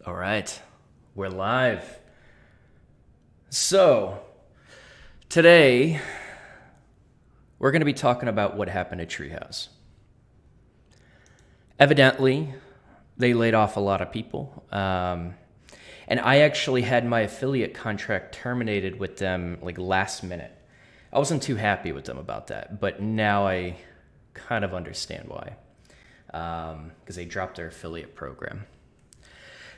All right, we're live. So, today we're going to be talking about what happened at Treehouse. Evidently, they laid off a lot of people. And I actually had my affiliate contract terminated with them like last minute. I wasn't too happy with them about that, but now I kind of understand why. Because they dropped their affiliate program.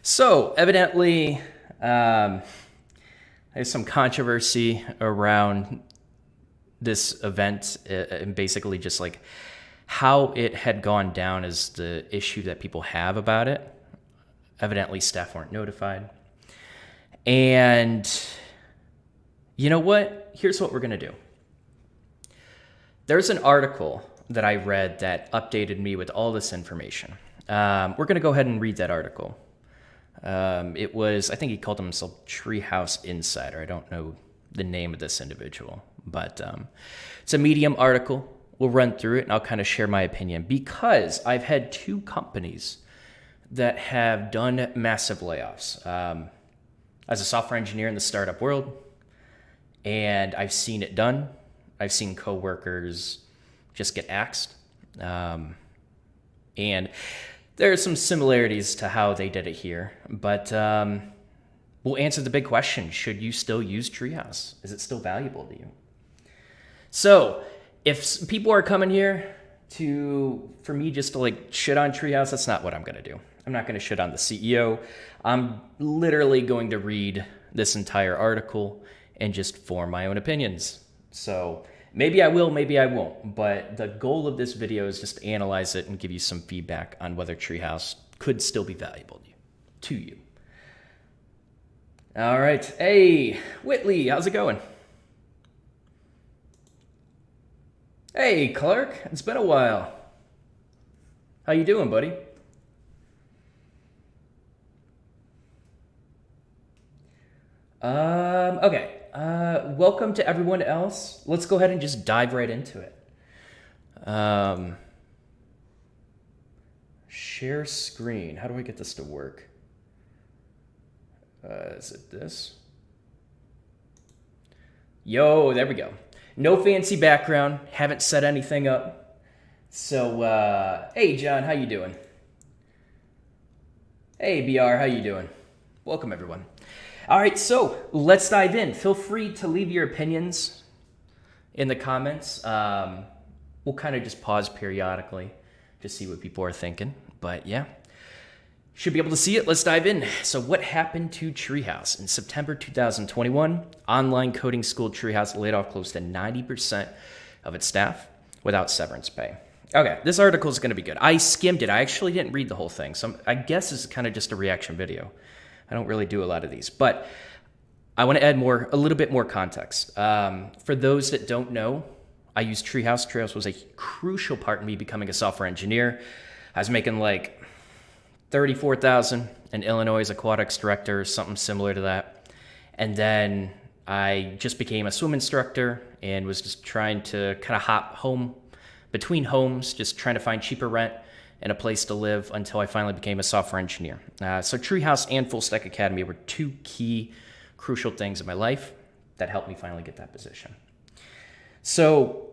So, evidently, there's some controversy around this event and basically just like how it had gone down is the issue that people have about it. Evidently, staff weren't notified. And you know what? Here's what we're going to do. There's an article that I read that updated me with all this information. We're going to go ahead and read that article. It was, I think he called himself Treehouse Insider. I don't know the name of this individual, but it's a Medium article. We'll run through it and I'll kind of share my opinion because I've had two companies that have done massive layoffs. As a software engineer in the startup world, and I've seen it done. I've seen coworkers just get axed. And there are some similarities to how they did it here, but we'll answer the big question. Should you still use Treehouse? Is it still valuable to you? So if people are coming here for me just to like shit on Treehouse, that's not what I'm going to do. I'm not going to shit on the CEO. I'm literally going to read this entire article and just form my own opinions. So maybe I will, maybe I won't. But the goal of this video is just to analyze it and give you some feedback on whether Treehouse could still be valuable to you. All right. Hey, Whitley, how's it going? Hey, Clark, it's been a while. How you doing, buddy? Okay. Welcome to everyone else. Let's go ahead and just dive right into it. Share screen. How do I get this to work? Is it this? Yo, there we go. No fancy background. Haven't set anything up. So, hey, John, how you doing? Hey, BR, how you doing? Welcome, everyone. All right, so let's dive in. Feel free to leave your opinions in the comments. We'll kind of just pause periodically to see what people are thinking. But yeah, should be able to see it. Let's dive in. So what happened to Treehouse? In September 2021, online coding school Treehouse laid off close to 90% of its staff without severance pay. Okay, this article is going to be good. I skimmed it. I actually didn't read the whole thing. So I guess it's kind of just a reaction video. I don't really do a lot of these, but I want to add a little bit more context. For those that don't know, I use Treehouse. Treehouse was a crucial part in me becoming a software engineer. I was making like $34,000 in Illinois as aquatics director, something similar to that. And then I just became a swim instructor and was just trying to kind of hop between homes, just trying to find cheaper rent and a place to live until I finally became a software engineer. So Treehouse and Full Stack Academy were two key crucial things in my life that helped me finally get that position. So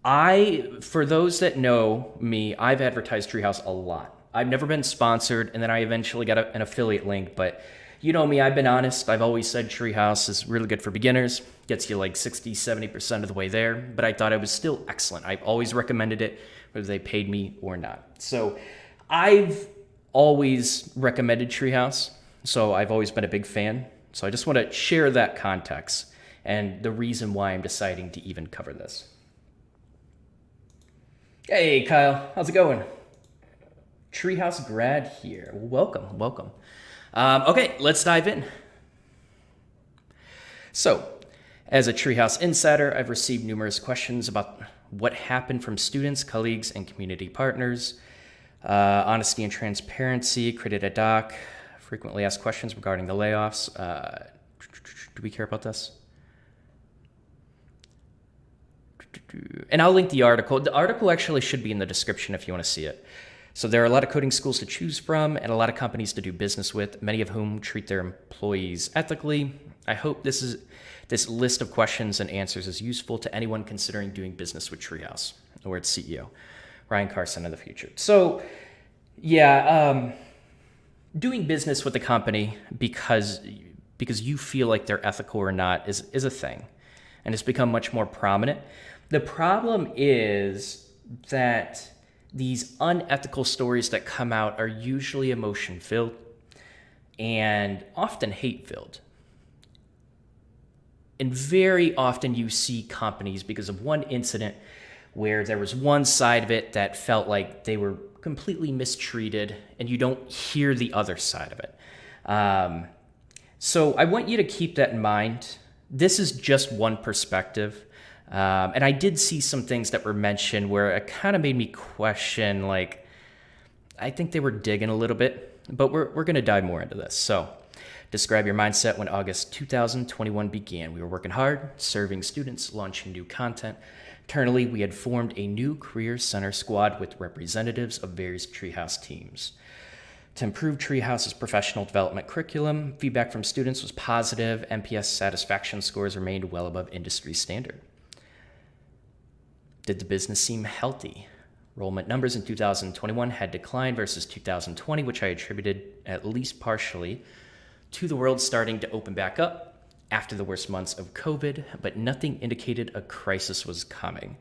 for those that know me, I've advertised Treehouse a lot. I've never been sponsored, and then I eventually got an affiliate link, but you know me, I've been honest. I've always said Treehouse is really good for beginners, gets you like 60, 70% of the way there, but I thought it was still excellent. I've always recommended it, whether they paid me or not. So I've always recommended Treehouse, so I've always been a big fan. So I just want to share that context and the reason why I'm deciding to even cover this. Hey, Kyle, how's it going? Treehouse grad here. Welcome. Okay, let's dive in. So, as a Treehouse insider, I've received numerous questions about what happened from students, colleagues, and community partners. Honesty and transparency, created a doc, frequently asked questions regarding the layoffs. Do we care about this? And I'll link the article. The article actually should be in the description if you want to see it. So there are a lot of coding schools to choose from and a lot of companies to do business with, many of whom treat their employees ethically. I hope this list of questions and answers is useful to anyone considering doing business with Treehouse or its CEO, Ryan Carson, in the future. So yeah, doing business with the company because you feel like they're ethical or not is a thing, and it's become much more prominent. The problem is that these unethical stories that come out are usually emotion-filled and often hate-filled. And very often you see companies, because of one incident where there was one side of it that felt like they were completely mistreated, and you don't hear the other side of it. So I want you to keep that in mind. This is just one perspective. And I did see some things that were mentioned where it kind of made me question, like, I think they were digging a little bit, but we're going to dive more into this. So describe your mindset when August 2021 began. We were working hard, serving students, launching new content. Internally, we had formed a new career center squad with representatives of various Treehouse teams. To improve Treehouse's professional development curriculum, feedback from students was positive. NPS satisfaction scores remained well above industry standard. Did the business seem healthy? Enrollment numbers in 2021 had declined versus 2020, which I attributed at least partially to the world starting to open back up after the worst months of COVID, but nothing indicated a crisis was coming.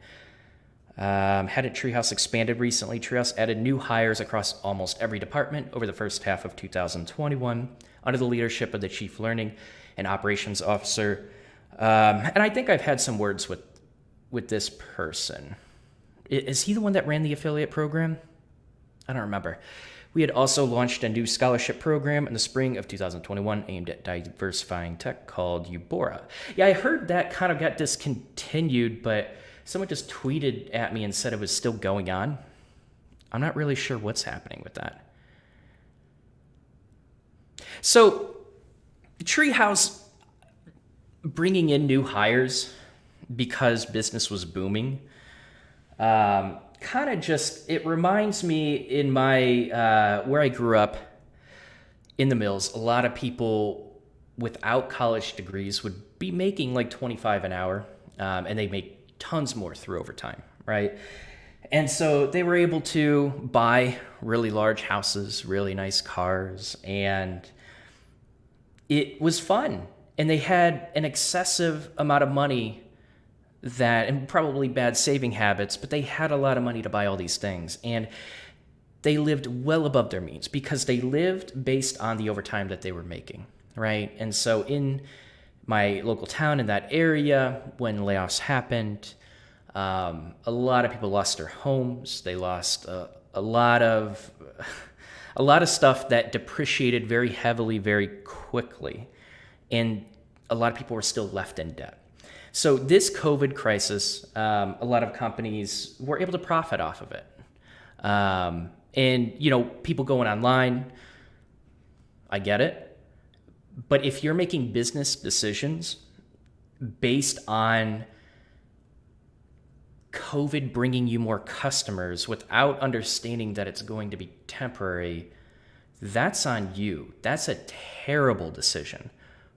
Hadn't Treehouse expanded recently? Treehouse added new hires across almost every department over the first half of 2021 under the leadership of the Chief Learning and Operations Officer. And I think I've had some words with this person. Is he the one that ran the affiliate program? I don't remember. We had also launched a new scholarship program in the spring of 2021 aimed at diversifying tech called Ubora. Yeah, I heard that kind of got discontinued, but someone just tweeted at me and said it was still going on. I'm not really sure what's happening with that. So, Treehouse bringing in new hires because business was booming, kind of just, it reminds me in my, where I grew up in the mills, a lot of people without college degrees would be making like $25 an hour, and they make tons more through overtime, right? And so they were able to buy really large houses, really nice cars, and it was fun. And they had an excessive amount of money and probably bad saving habits, but they had a lot of money to buy all these things. And they lived well above their means because they lived based on the overtime that they were making, right? And so in my local town, in that area, when layoffs happened, a lot of people lost their homes. They lost a lot of stuff that depreciated very heavily, very quickly. And a lot of people were still left in debt. So this COVID crisis, a lot of companies were able to profit off of it. And, people going online, I get it. But if you're making business decisions based on COVID bringing you more customers without understanding that it's going to be temporary, that's on you. That's a terrible decision.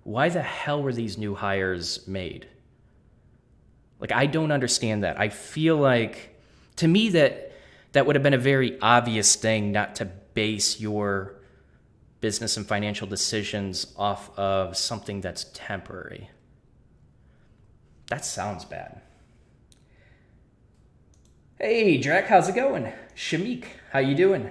Why the hell were these new hires made? Like, I don't understand that. I feel like, to me, that would have been a very obvious thing, not to base your business and financial decisions off of something that's temporary. That sounds bad. Hey, Drac, how's it going? Shamik, how you doing?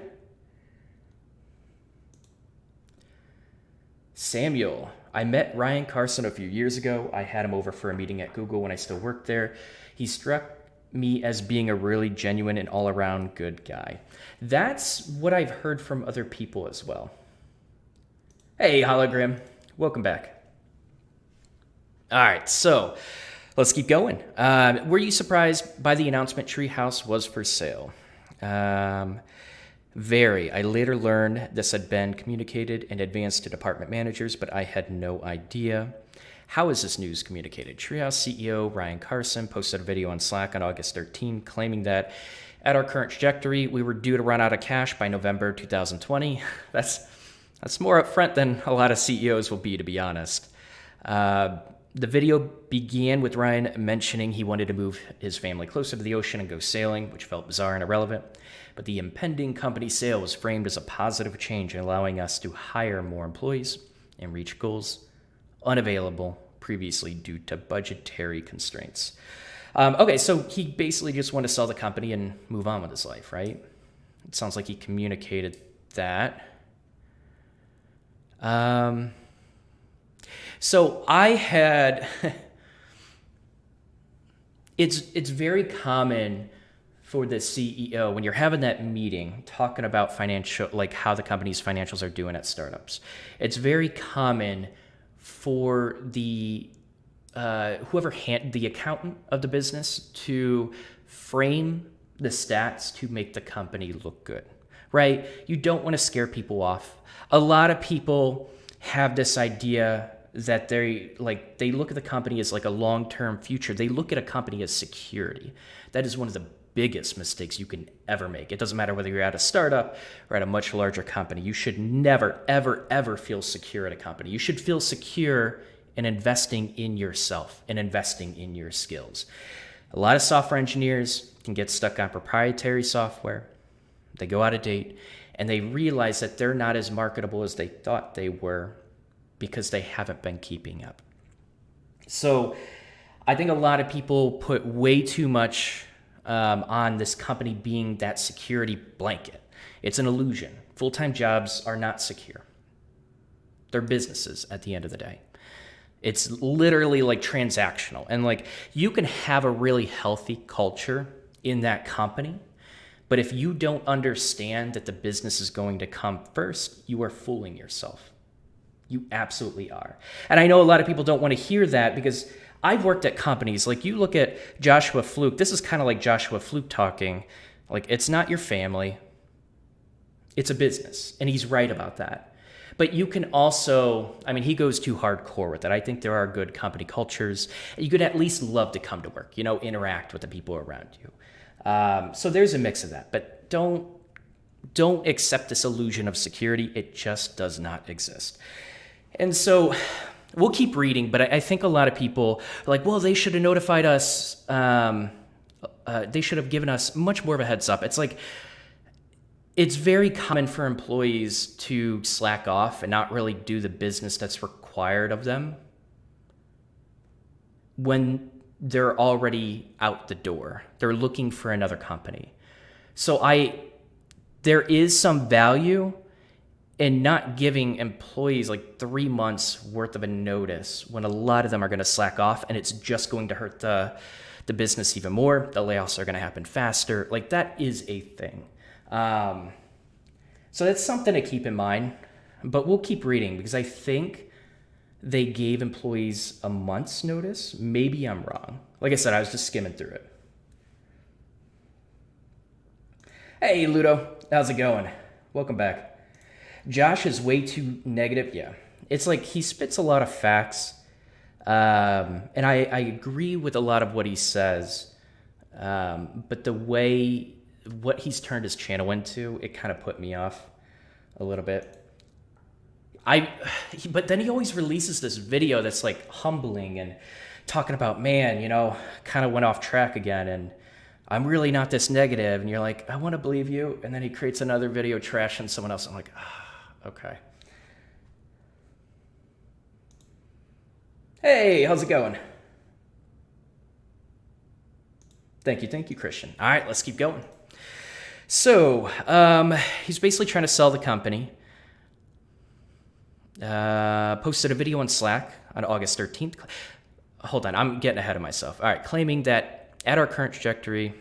Samuel, I met Ryan Carson a few years ago. I had him over for a meeting at Google when I still worked there. He struck me as being a really genuine and all-around good guy. That's what I've heard from other people as well. Hey, Hologram, welcome back. All right, so let's keep going. Were you surprised by the announcement Treehouse was for sale? Very. I later learned this had been communicated in advance to department managers, but I had no idea. How is this news communicated? Treehouse CEO Ryan Carson posted a video on Slack on August 13 claiming that At our current trajectory, we were due to run out of cash by November 2020. That's more upfront than a lot of CEOs will be, to be honest. The video began with Ryan mentioning he wanted to move his family closer to the ocean and go sailing, which felt bizarre and irrelevant. But the impending company sale was framed as a positive change, allowing us to hire more employees and reach goals unavailable previously due to budgetary constraints. Okay, so he basically just wanted to sell the company and move on with his life, right? It sounds like he communicated that. So I had, it's very common for the CEO when you're having that meeting talking about financial, like how the company's financials are doing at startups. It's very common for the the accountant of the business to frame the stats to make the company look good, right? You don't want to scare people off. A lot of people have this idea that they look at the company as like a long-term future. They look at a company as security. That is one of the biggest mistakes you can ever make. It doesn't matter whether you're at a startup or at a much larger company. You should never, ever, ever feel secure at a company. You should feel secure in investing in yourself and investing in your skills. A lot of software engineers can get stuck on proprietary software. They go out of date and they realize that they're not as marketable as they thought they were because they haven't been keeping up. So I think a lot of people put way too much on this company being that security blanket. It's an illusion. Full-time jobs are not secure. They're businesses at the end of the day. It's literally like transactional. And like you can have a really healthy culture in that company, but if you don't understand that the business is going to come first, you are fooling yourself. You absolutely are. And I know a lot of people don't want to hear that because I've worked at companies, like you look at Joshua Fluke, this is kind of like Joshua Fluke talking, like it's not your family, it's a business. And he's right about that. But you can also, I mean, he goes too hardcore with it. I think there are good company cultures. You could at least love to come to work, interact with the people around you. So there's a mix of that, but don't accept this illusion of security. It just does not exist. And so we'll keep reading, but I think a lot of people are like, well, they should have notified us. They should have given us much more of a heads up. It's like, it's very common for employees to slack off and not really do the business that's required of them when they're already out the door. They're looking for another company. So there is some value in not giving employees like 3 months worth of a notice when a lot of them are going to slack off, and it's just going to hurt the business even more. The layoffs are going to happen faster. Like that is a thing. So that's something to keep in mind, but we'll keep reading because I think they gave employees a month's notice. Maybe I'm wrong. Like I said, I was just skimming through it. Hey, Ludo, how's it going? Welcome back. Josh is way too negative. Yeah, it's like he spits a lot of facts, and I agree with a lot of what he says, but what he's turned his channel into, it kind of put me off a little bit. But then he always releases this video that's like humbling and talking about, man, kind of went off track again, and I'm really not this negative. And you're like, I want to believe you. And then he creates another video trashing someone else. I'm like, okay. Hey, how's it going? Thank you, Christian. All right, let's keep going. So he's basically trying to sell the company. Posted a video on Slack on August 13th. Hold on, I'm getting ahead of myself. All right, claiming that at our current trajectory,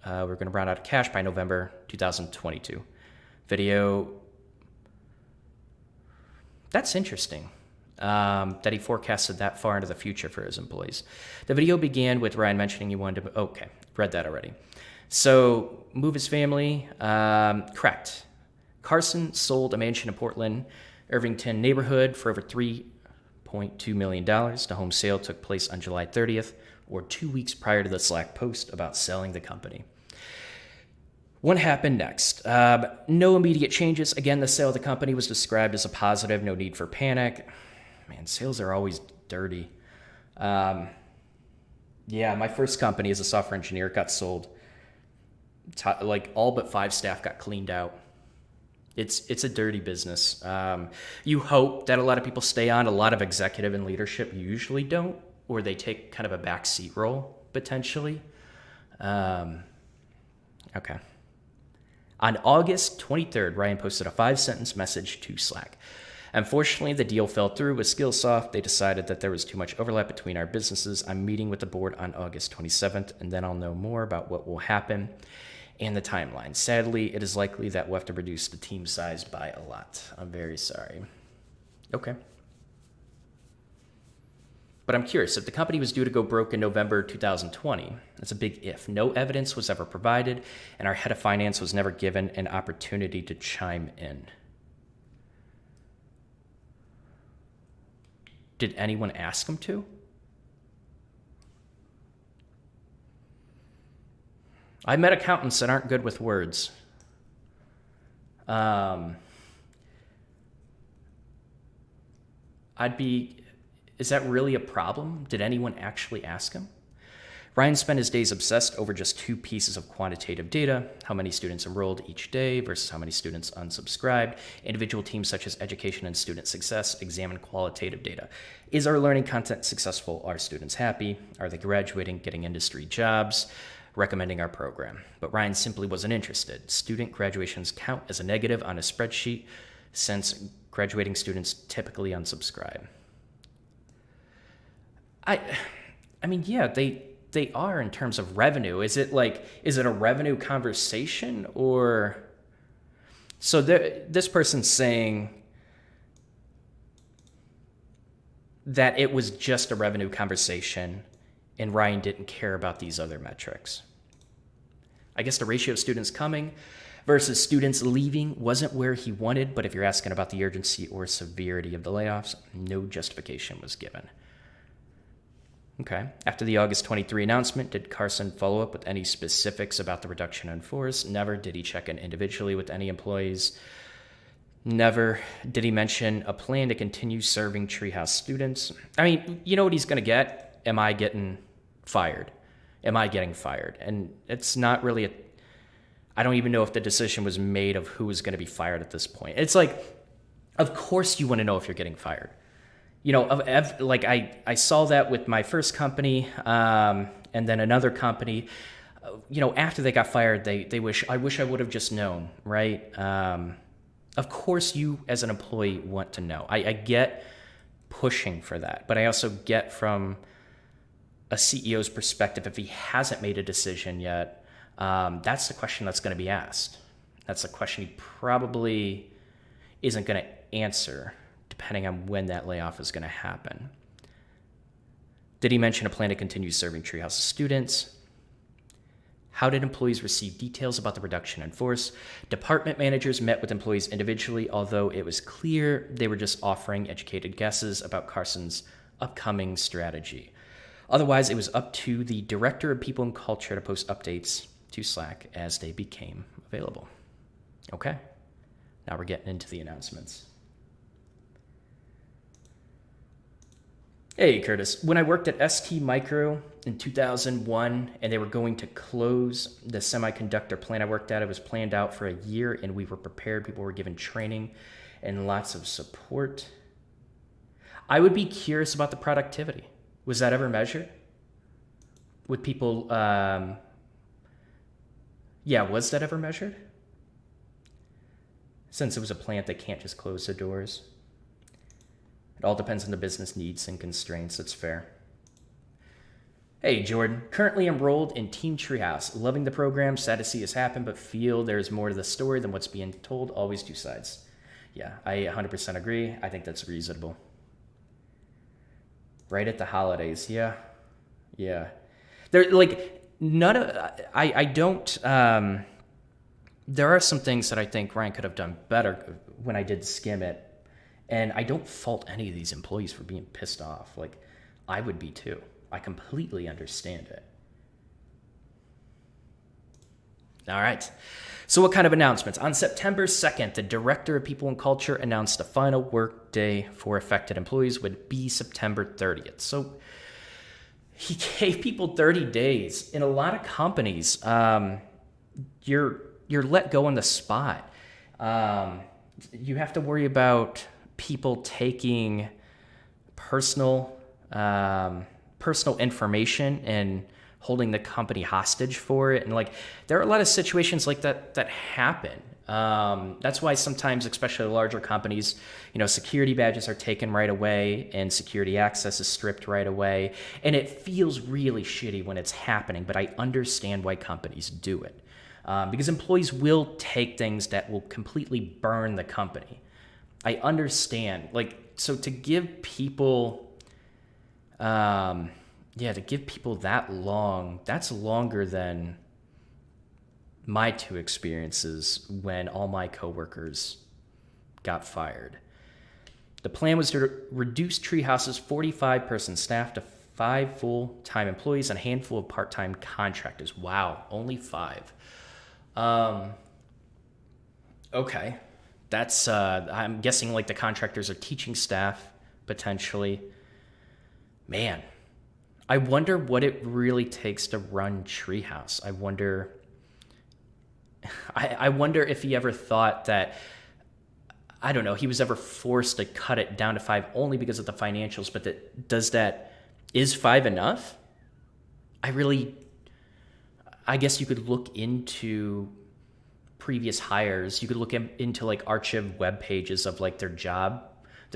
we're going to run out of cash by November 2022. Video. That's interesting that he forecasted that far into the future for his employees. The video began with Ryan mentioning he wanted to, okay, read that already. So move his family, correct. Carson sold a mansion in Portland, Irvington neighborhood for over $3.2 million. The home sale took place on July 30th, or 2 weeks prior to the Slack post about selling the company. What happened next? No immediate changes. Again, the sale of the company was described as a positive, no need for panic. Man, sales are always dirty. Yeah, my first company as a software engineer got sold. Like all but 5 staff got cleaned out. It's a dirty business. You hope that a lot of people stay on. A lot of executive and leadership usually don't, or they take kind of a backseat role potentially. Okay. On August 23rd, Ryan posted a 5-sentence message to Slack. Unfortunately, the deal fell through with Skillsoft. They decided that there was too much overlap between our businesses. I'm meeting with the board on August 27th, and then I'll know more about what will happen and the timeline. Sadly, it is likely that we'll have to reduce the team size by a lot. I'm very sorry. Okay. But I'm curious, if the company was due to go broke in November 2020, that's a big if. No evidence was ever provided, and our head of finance was never given an opportunity to chime in. Did anyone ask him to? I met accountants that aren't good with words. Is that really a problem? Did anyone actually ask him? Ryan spent his days obsessed over just 2 pieces of quantitative data: how many students enrolled each day versus how many students unsubscribed. Individual teams such as education and student success examine qualitative data. Is our learning content successful? Are students happy? Are they graduating, getting industry jobs, recommending our program? But Ryan simply wasn't interested. Student graduations count as a negative on a spreadsheet since graduating students typically unsubscribe. I mean, yeah, they are in terms of revenue. Is it a revenue conversation, or so this person's saying that it was just a revenue conversation and Ryan didn't care about these other metrics. I guess the ratio of students coming versus students leaving wasn't where he wanted, but if you're asking about the urgency or severity of the layoffs, no justification was given. Okay. After the August 23 announcement, did Carson follow up with any specifics about the reduction in force? Never. Did he check in individually with any employees? Never. Did he mention a plan to continue serving Treehouse students? I mean, you know what he's going to get? Am I getting fired? Am I getting fired? And it's not really I don't even know if the decision was made of who was going to be fired at this point. It's like, of course you want to know if you're getting fired. You know, I saw that with my first company, and then another company. You know, after they got fired, I wish I would have just known, right? Of course, you as an employee want to know. I get pushing for that, but I also get from a CEO's perspective, if he hasn't made a decision yet, that's the question that's going to be asked. That's a question he probably isn't going to answer, depending on when that layoff is going to happen. Did he mention a plan to continue serving Treehouse students? How did employees receive details about the reduction in force? Department managers met with employees individually, although it was clear they were just offering educated guesses about Carson's upcoming strategy. Otherwise, it was up to the director of people and culture to post updates to Slack as they became available. Okay, now we're getting into the announcements. Hey, Curtis. When I worked at ST Micro in 2001 and they were going to close the semiconductor plant I worked at, it was planned out for a year and we were prepared. People were given training and lots of support. I would be curious about the productivity. Was that ever measured? Would people, was that ever measured? Since it was a plant, they can't just close the doors. It all depends on the business needs and constraints. That's fair. Hey, Jordan. Currently enrolled in Team Treehouse. Loving the program. Sad to see this happen, but feel there's more to the story than what's being told. Always 2 sides. Yeah, I 100% agree. I think that's reasonable. Right at the holidays. Yeah. There, none of... I don't... there are some things that I think Ryan could have done better when I did skim it. And I don't fault any of these employees for being pissed off. I would be too. I completely understand it. All right. So what kind of announcements? On September 2nd, the Director of People and Culture announced the final work day for affected employees would be September 30th. So he gave people 30 days. In a lot of companies, you're let go on the spot. You have to worry about people taking personal information and holding the company hostage for it. And like, there are a lot of situations like that happen. That's why sometimes, especially larger companies, security badges are taken right away and security access is stripped right away. And it feels really shitty when it's happening, but I understand why companies do it. Because employees will take things that will completely burn the company. I understand. So to give people, that long, that's longer than my two experiences when all my coworkers got fired. The plan was to reduce Treehouse's 45-person staff to 5 full-time employees and a handful of part-time contractors. Wow, only 5. Okay. That's, I'm guessing like the contractors are teaching staff, potentially. Man, I wonder what it really takes to run Treehouse. I wonder if he ever thought that, I don't know, he was ever forced to cut it down to 5 only because of the financials, but is 5 enough? I guess you could look into previous hires. You could look into like archive web pages of like their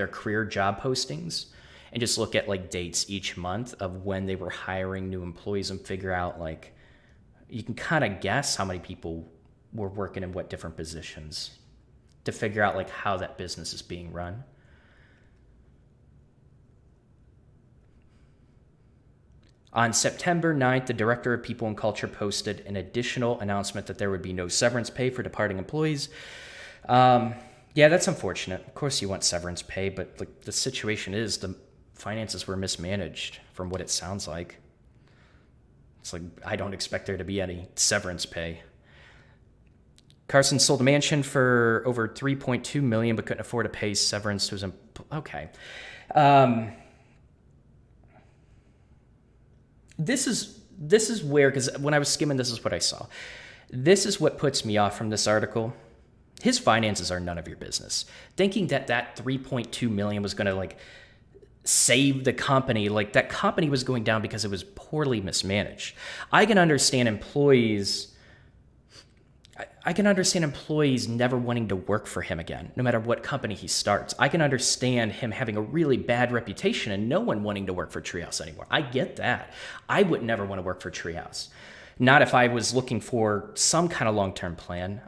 career job postings, and just look at like dates each month of when they were hiring new employees and figure out like, you can kind of guess how many people were working in what different positions to figure out like how that business is being run. On September 9th, the Director of People and Culture posted an additional announcement that there would be no severance pay for departing employees. Yeah, that's unfortunate. Of course you want severance pay, but like the situation is the finances were mismanaged from what it sounds like. It's like, I don't expect there to be any severance pay. Carson sold a mansion for over $3.2 million, but couldn't afford to pay severance to his okay. This is where, because when I was skimming, this is what I saw. This is what puts me off from this article. His finances are none of your business. Thinking that $3.2 million was going to like save the company, like that company was going down because it was poorly mismanaged. I can understand employees never wanting to work for him again, no matter what company he starts. I can understand him having a really bad reputation and no one wanting to work for Treehouse anymore. I get that. I would never want to work for Treehouse. Not if I was looking for some kind of long-term plan,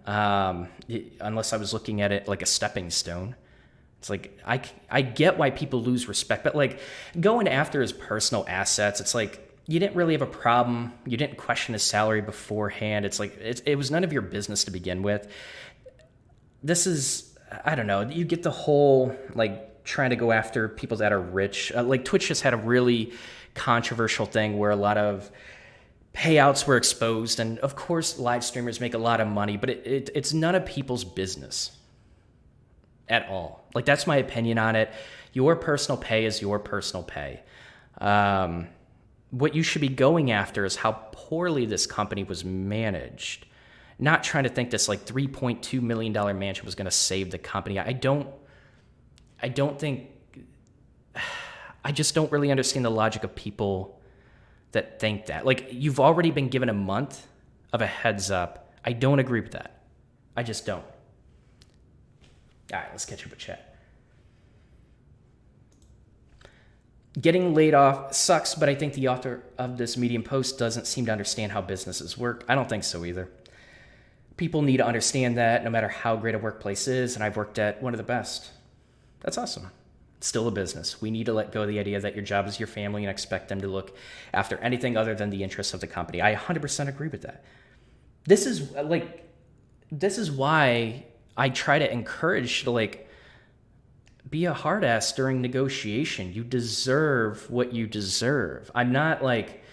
unless I was looking at it like a stepping stone. It's like, I get why people lose respect, but like going after his personal assets, it's like, you didn't really have a problem. You didn't question his salary beforehand. It's like, it was none of your business to begin with. This is, I don't know, you get the whole, like, trying to go after people that are rich. Like, Twitch just had a really controversial thing where a lot of payouts were exposed. And of course, live streamers make a lot of money, but it's none of people's business at all. Like, that's my opinion on it. Your personal pay is your personal pay. What you should be going after is how poorly this company was managed. Not trying to think this like $3.2 million mansion was going to save the company. I just don't really understand the logic of people that think that. Like, you've already been given a month of a heads up. I don't agree with that. I just don't. All right, let's catch up with chat. Getting laid off sucks, but I think the author of this Medium post doesn't seem to understand how businesses work. I don't think so either. People need to understand that no matter how great a workplace is, and I've worked at one of the best. That's awesome. It's still a business. We need to let go of the idea that your job is your family and expect them to look after anything other than the interests of the company. I 100% agree with that. This is why I try to encourage to like, be a hard ass during negotiation. You deserve what you deserve. I'm not like,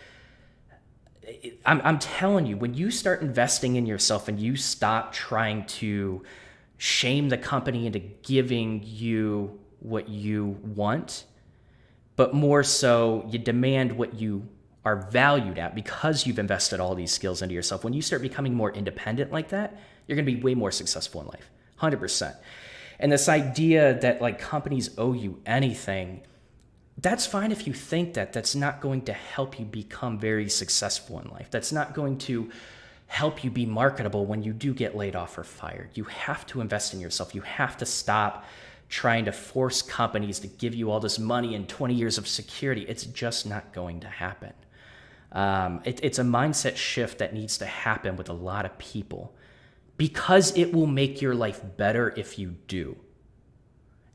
I'm telling you, when you start investing in yourself and you stop trying to shame the company into giving you what you want, but more so you demand what you are valued at because you've invested all these skills into yourself. When you start becoming more independent like that, you're going to be way more successful in life, 100%. And this idea that like companies owe you anything, that's fine if you think that. That's not going to help you become very successful in life. That's not going to help you be marketable when you do get laid off or fired. You have to invest in yourself. You have to stop trying to force companies to give you all this money and 20 years of security. It's just not going to happen. It's a mindset shift that needs to happen with a lot of people because it will make your life better if you do.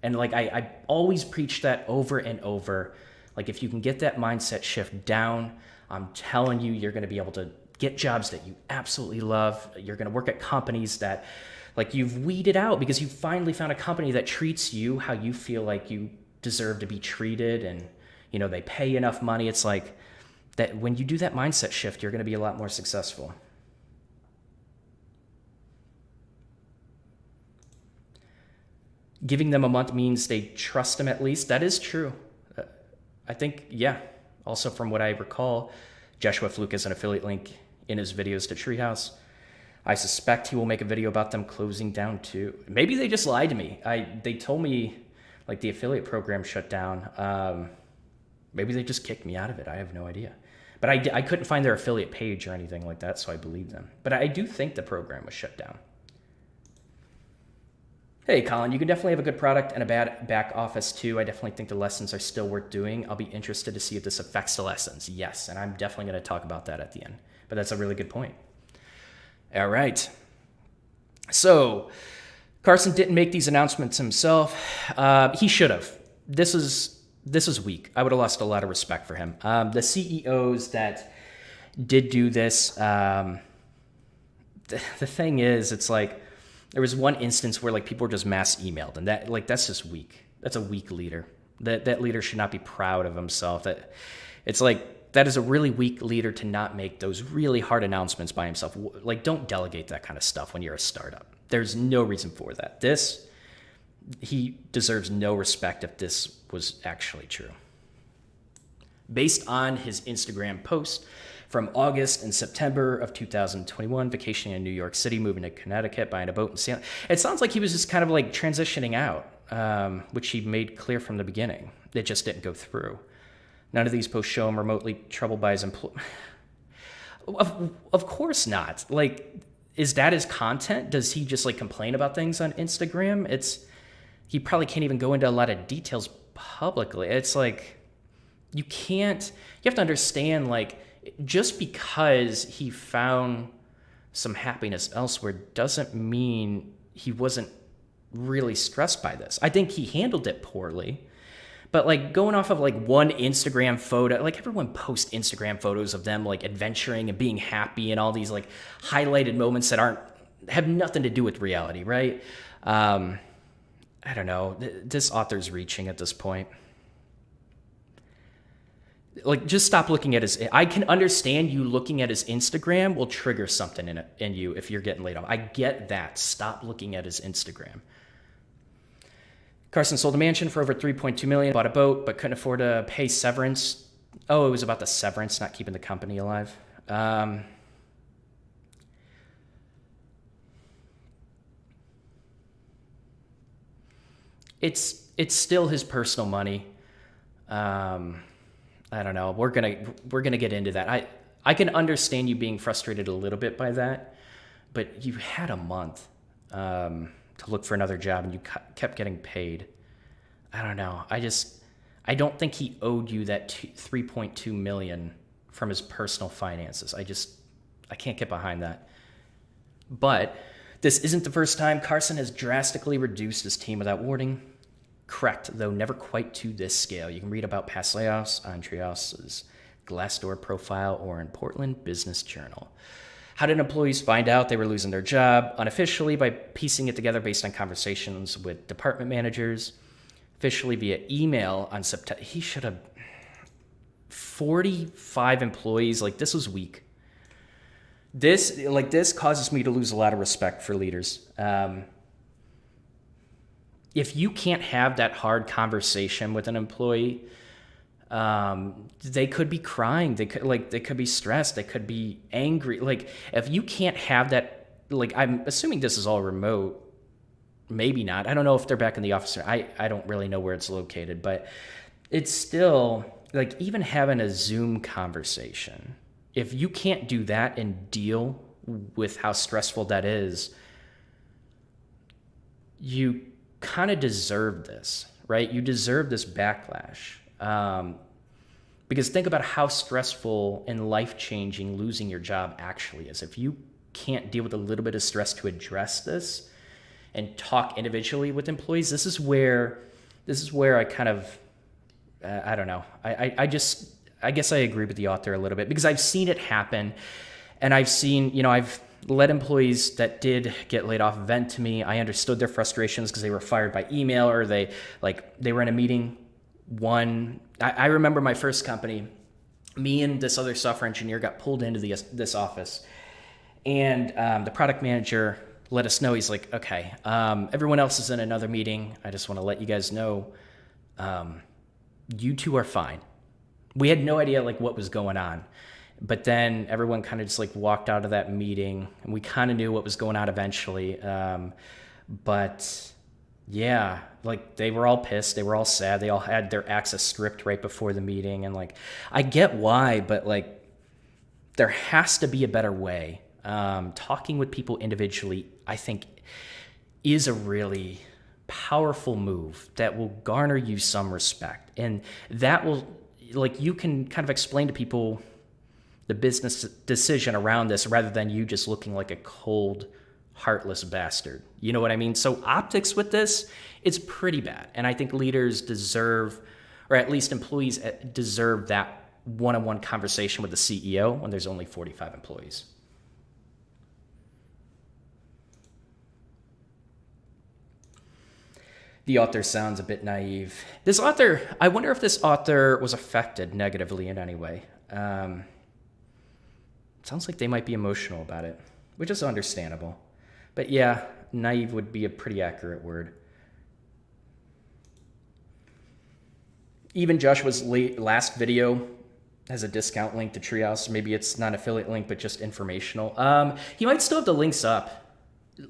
And like I always preach that over and over. Like if you can get that mindset shift down, I'm telling you, you're going to be able to get jobs that you absolutely love. You're going to work at companies that like you've weeded out because you finally found a company that treats you how you feel like you deserve to be treated, and you know they pay enough money. It's like that when you do that mindset shift, you're going to be a lot more successful. Giving them a month means they trust them at least. That is true. I think, yeah. Also from what I recall, Joshua Fluke has an affiliate link in his videos to Treehouse. I suspect he will make a video about them closing down too. Maybe they just lied to me. They told me like the affiliate program shut down. Maybe they just kicked me out of it. I have no idea. But I couldn't find their affiliate page or anything like that, so I believe them. But I do think the program was shut down. Hey, Colin, you can definitely have a good product and a bad back office too. I definitely think the lessons are still worth doing. I'll be interested to see if this affects the lessons. Yes, and I'm definitely going to talk about that at the end. But that's a really good point. All right. So Carson didn't make these announcements himself. He should have. This is weak. I would have lost a lot of respect for him. The CEOs that did do this, the thing is, it's like there was one instance where like people were just mass emailed, and that's just weak. That's a weak leader. That leader should not be proud of himself. That is a really weak leader to not make those really hard announcements by himself. Like, don't delegate that kind of stuff when you're a startup. There's no reason for that. He deserves no respect if this was actually true. Based on his Instagram post from August and September of 2021, vacationing in New York City, moving to Connecticut, buying a boat and sailing. It sounds like he was just kind of like transitioning out, which he made clear from the beginning. It just didn't go through. None of these posts show him remotely troubled by his employee. Of course not. Like, is that his content? Does he just like complain about things on Instagram? He probably can't even go into a lot of details publicly. It's like, you have to understand, like, just because he found some happiness elsewhere doesn't mean he wasn't really stressed by this. I think he handled it poorly. But like going off of like one Instagram photo, like everyone posts Instagram photos of them like adventuring and being happy and all these like highlighted moments that have nothing to do with reality, right? I don't know. This author's reaching at this point. Like, just stop looking at I can understand you looking at his Instagram will trigger something in you if you're getting laid off. I get that. Stop looking at his Instagram. Carson sold a mansion for over $3.2 million, bought a boat, but couldn't afford to pay severance. Oh, it was about the severance, not keeping the company alive. It's still his personal money. I don't know. We're gonna get into that. I can understand you being frustrated a little bit by that, but you had a month to look for another job, and you kept getting paid. I don't know. I don't think he owed you that $3.2 million from his personal finances. I can't get behind that. But this isn't the first time Carson has drastically reduced his team without warning. Correct, though never quite to this scale. You can read about past layoffs on Treehouse's Glassdoor profile or in Portland Business Journal. How did employees find out they were losing their job? Unofficially, by piecing it together based on conversations with department managers. Officially via email on September. He should have 45 employees. Like, this was weak. This causes me to lose a lot of respect for leaders. If you can't have that hard conversation with an employee, they could be crying. They could be stressed. They could be angry. Like, if you can't have that, like, I'm assuming this is all remote. Maybe not. I don't know if they're back in the office. I don't really know where it's located, but it's still like, even having a Zoom conversation, if you can't do that and deal with how stressful that is, you kind of deserve this, right? You deserve this backlash. Because think about how stressful and life-changing losing your job actually is. If you can't deal with a little bit of stress to address this and talk individually with employees, this is where I kind of, I don't know. I guess I agree with the author a little bit, because I've seen it happen, and I've seen, I've let employees that did get laid off vent to me. I understood their frustrations because they were fired by email, or they were in a meeting. I remember my first company, me and this other software engineer got pulled into this office, and the product manager let us know. He's like, okay, everyone else is in another meeting. I just want to let you guys know, you two are fine. We had no idea what was going on, but then everyone kind of just walked out of that meeting, and we kind of knew what was going on eventually. But yeah, they were all pissed. They were all sad. They all had their access stripped right before the meeting. And I get why, but there has to be a better way. Talking with people individually, I think, is a really powerful move that will garner you some respect. And that will, you can kind of explain to people the business decision around this, rather than you just looking like a cold, heartless bastard. You know what I mean? So optics with this, it's pretty bad. And I think leaders deserve, or at least employees deserve, that one-on-one conversation with the CEO when there's only 45 employees. The author sounds a bit naive. I wonder if this author was affected negatively in any way. Sounds like they might be emotional about it, which is understandable. But yeah, naive would be a pretty accurate word. Even Joshua's last video has a discount link to Treehouse. Maybe it's not an affiliate link, but just informational. He might still have the links up.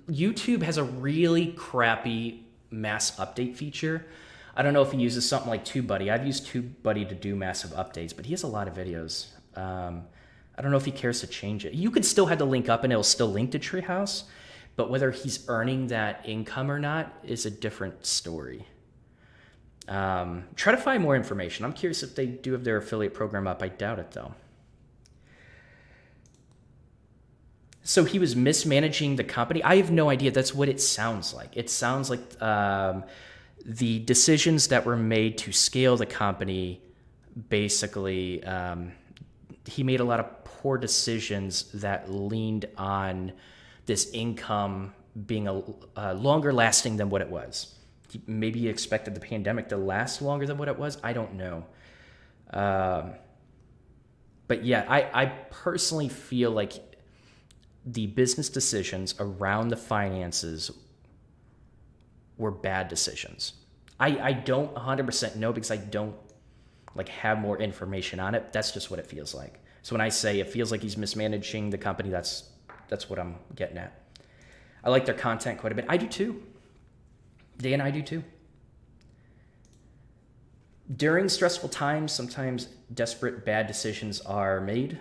YouTube has a really crappy mass update feature. I don't know if he uses something like TubeBuddy. I've used TubeBuddy to do massive updates, but he has a lot of videos. I don't know if he cares to change it. You could still have the link up and it'll still link to Treehouse, but whether he's earning that income or not is a different story. Try to find more information. I'm curious if they do have their affiliate program up. I doubt it, though. So he was mismanaging the company. I have no idea. That's what it sounds like. It sounds like the decisions that were made to scale the company, basically, he made a lot of poor decisions that leaned on this income being a longer lasting than what it was. Maybe he expected the pandemic to last longer than what it was. I don't know. But yeah, I personally feel like the business decisions around the finances were bad decisions. I don't 100% know, because I don't have more information on it. That's just what it feels like. So when I say it feels like he's mismanaging the company, that's what I'm getting at. I like their content quite a bit. I do too. Day and I do too. During stressful times, sometimes desperate, bad decisions are made.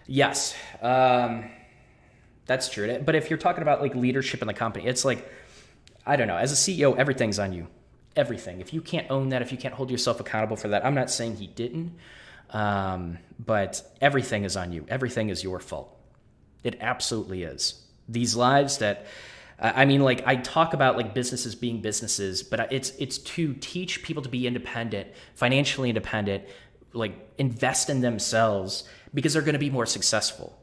Yes, that's true. But if you're talking about leadership in the company, it's I don't know. As a CEO, everything's on you. Everything. If you can't own that, if you can't hold yourself accountable for that, I'm not saying he didn't, but everything is on you. Everything is your fault. It absolutely is. These lives that, I talk about businesses being businesses, but it's to teach people to be independent, financially independent, invest in themselves, because they're going to be more successful.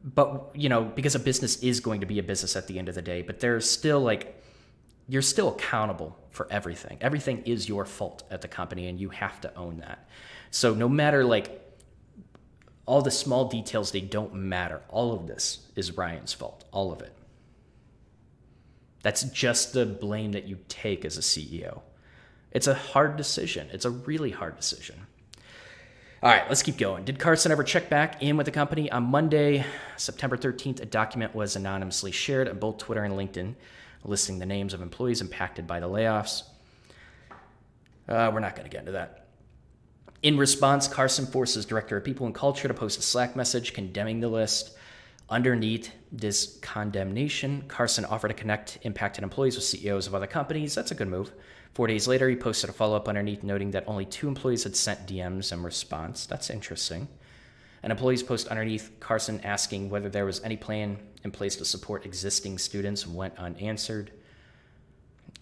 But, because a business is going to be a business at the end of the day, but there's still you're still accountable for everything. Everything is your fault at the company, and you have to own that. So no matter All the small details, they don't matter. All of this is Ryan's fault. All of it. That's just the blame that you take as a CEO. It's a hard decision. It's a really hard decision. All right, let's keep going. Did Carson ever check back in with the company? On Monday, September 13th, a document was anonymously shared on both Twitter and LinkedIn, listing the names of employees impacted by the layoffs. We're not going to get into that. In response, Carson forced his director of people and culture to post a Slack message condemning the list. Underneath this condemnation, Carson offered to connect impacted employees with CEOs of other companies. That's a good move. 4 days later, he posted a follow-up underneath noting that only 2 employees had sent DMs in response. That's interesting. An employee's post underneath Carson asking whether there was any plan in place to support existing students went unanswered.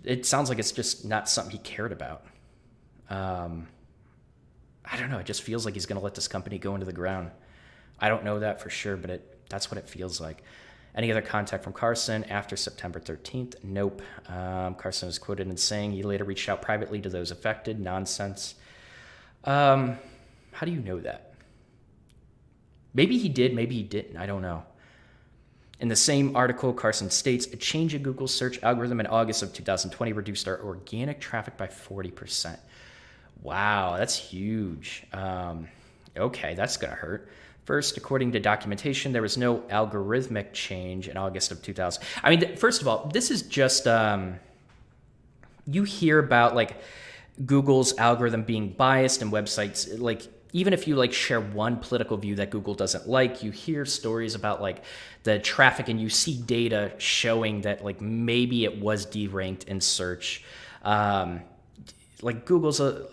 It sounds like it's just not something he cared about. I don't know. It just feels like he's going to let this company go into the ground. I don't know that for sure, but that's what it feels like. Any other contact from Carson after September 13th? Nope. Carson was quoted in saying he later reached out privately to those affected. Nonsense. How do you know that? Maybe he did, maybe he didn't. I don't know. In the same article, Carson states, a change in Google's search algorithm in August of 2020 reduced our organic traffic by 40%. Wow, that's huge. Okay, that's going to hurt. First, according to documentation, there was no algorithmic change in August of 2000. I mean, first of all, this is just, you hear about like Google's algorithm being biased and websites, like even if you like share one political view that Google doesn't like, you hear stories about like the traffic and you see data showing that like maybe it was deranked in search. Like Google's a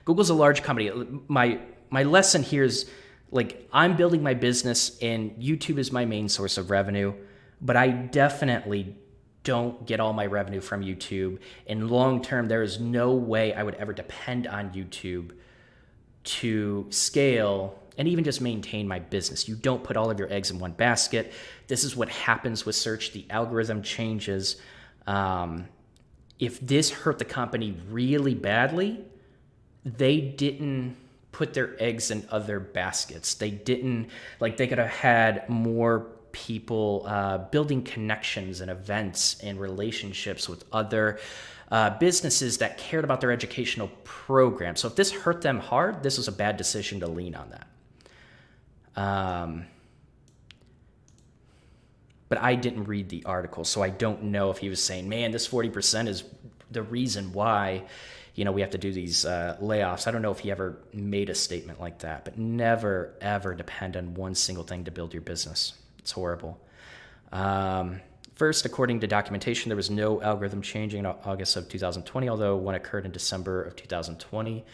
large company. My lesson here is, like, I'm building my business and YouTube is my main source of revenue, but I definitely don't get all my revenue from YouTube. In long term, there is no way I would ever depend on YouTube to scale and even just maintain my business. You don't put all of your eggs in one basket. This is what happens with search. The algorithm changes. If this hurt the company really badly, they didn't put their eggs in other baskets. They didn't, like, they could have had more people building connections and events and relationships with other businesses that cared about their educational program. So if this hurt them hard, this was a bad decision to lean on that. But I didn't read the article, so I don't know if he was saying, man, this 40% is the reason why we have to do these layoffs. I don't know if he ever made a statement like that, but never, ever depend on one single thing to build your business. It's horrible. First, according to documentation, there was no algorithm changing in August of 2020, although one occurred in December of 2020.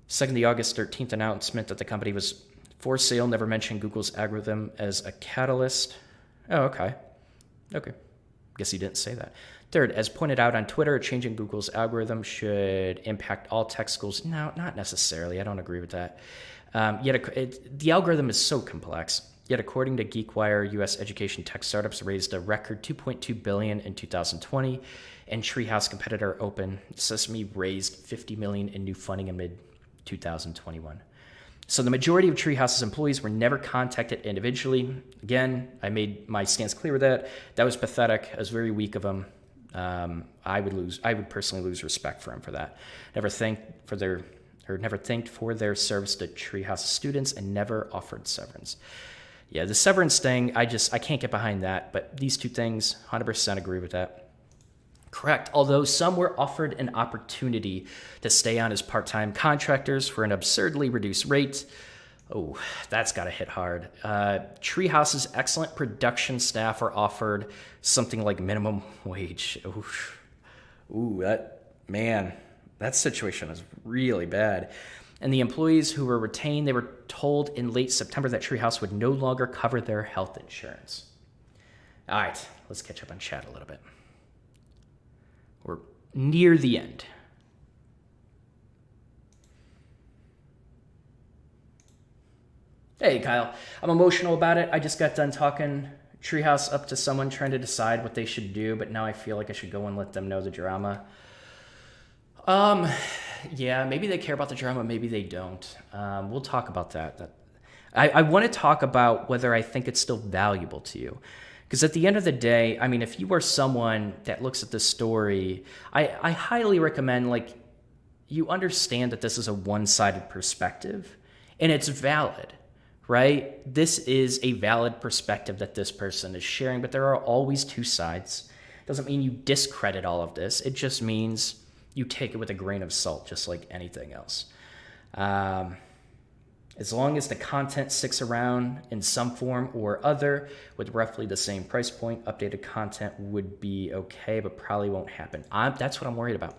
Second, the August 13th announcement that the company was for sale never mentioned Google's algorithm as a catalyst. Oh, okay. Guess he didn't say that. Third, as pointed out on Twitter, changing Google's algorithm should impact all tech schools. No, not necessarily. I don't agree with that. The algorithm is so complex. Yet, according to GeekWire, U.S. education tech startups raised a record $2.2 billion in 2020, and Treehouse competitor Open Sesame raised $50 million in new funding in mid-2021. So the majority of Treehouse's employees were never contacted individually. Again, I made my stance clear with that. That was pathetic. I was very weak of them. I would personally lose respect for him for that. Never thanked for their service to Treehouse students and never offered severance. Yeah, the severance thing, I can't get behind that. But these two things, 100% agree with that. Correct. Although some were offered an opportunity to stay on as part-time contractors for an absurdly reduced rate. Oh, that's got to hit hard. Treehouse's excellent production staff were offered something like minimum wage. That situation is really bad. And the employees who were retained, they were told in late September that Treehouse would no longer cover their health insurance. All right, let's catch up on chat a little bit. We're near the end. Hey, Kyle. I'm emotional about it. I just got done talking Treehouse up to someone trying to decide what they should do, but now I feel like I should go and let them know the drama. Yeah, maybe they care about the drama, maybe they don't. We'll talk about that. I want to talk about whether I think it's still valuable to you. Because at the end of the day, I mean, if you are someone that looks at this story, I highly recommend, like, you understand that this is a one-sided perspective, and it's valid, right? This is a valid perspective that this person is sharing, but there are always two sides. Doesn't mean you discredit all of this. It just means you take it with a grain of salt, just like anything else. As long as the content sticks around in some form or other with roughly the same price point, updated content would be okay, but probably won't happen. That's what I'm worried about,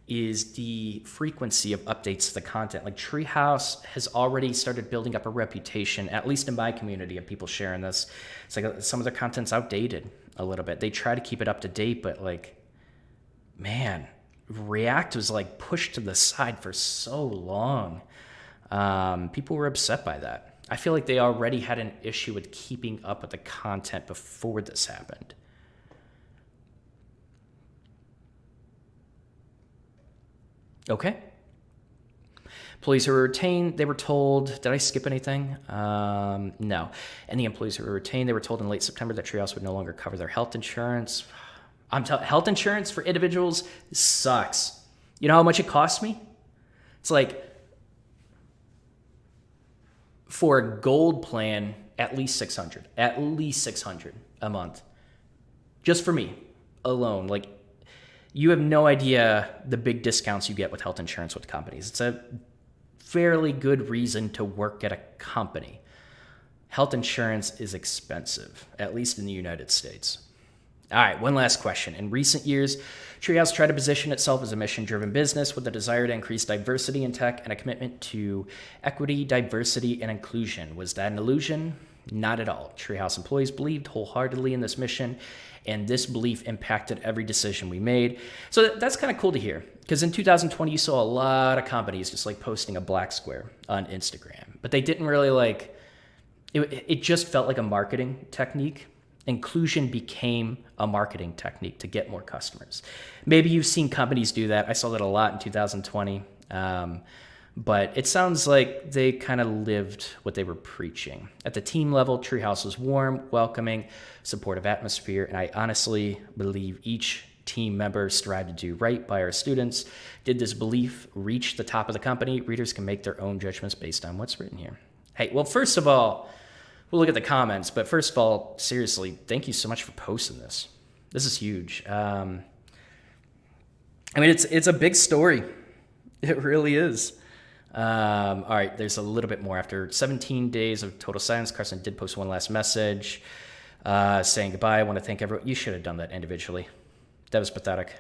is the frequency of updates to the content. Like, Treehouse has already started building up a reputation, at least in my community, of people sharing this. It's like some of their content's outdated a little bit. They try to keep it up to date, but, like, man, React was like pushed to the side for so long. People were upset by that. I feel like they already had an issue with keeping up with the content before this happened. Okay. Employees who were retained, they were told, did I skip anything? No. And the employees who were retained, they were told in late September that Treehouse would no longer cover their health insurance. Health insurance for individuals sucks. You know how much it costs me? It's like, for a gold plan, at least $600 a month, just for me alone. Like, you have no idea the big discounts you get with health insurance with companies. It's a fairly good reason to work at a company. Health insurance is expensive, at least in the United States. All right, one last question. In recent years, Treehouse tried to position itself as a mission-driven business with a desire to increase diversity in tech and a commitment to equity, diversity, and inclusion. Was that an illusion? Not at all. Treehouse employees believed wholeheartedly in this mission, and this belief impacted every decision we made. So that's kind of cool to hear, because in 2020, you saw a lot of companies just like posting a black square on Instagram, but they didn't really like, it just felt like a marketing technique. Inclusion became a marketing technique to get more customers. Maybe you've seen companies do that. I saw that a lot in 2020. But it sounds like they kind of lived what they were preaching. At the team level, Treehouse was warm, welcoming, supportive atmosphere, and I honestly believe each team member strived to do right by our students. Did this belief reach the top of the company? Readers can make their own judgments based on what's written here. Hey, well, first of all, we'll look at the comments, but first of all, seriously, thank you so much for posting this. This is huge. I mean, it's a big story. It really is. All right, there's a little bit more. After 17 days of total silence, Carson did post one last message saying goodbye. I want to thank everyone. You should have done that individually. That was pathetic.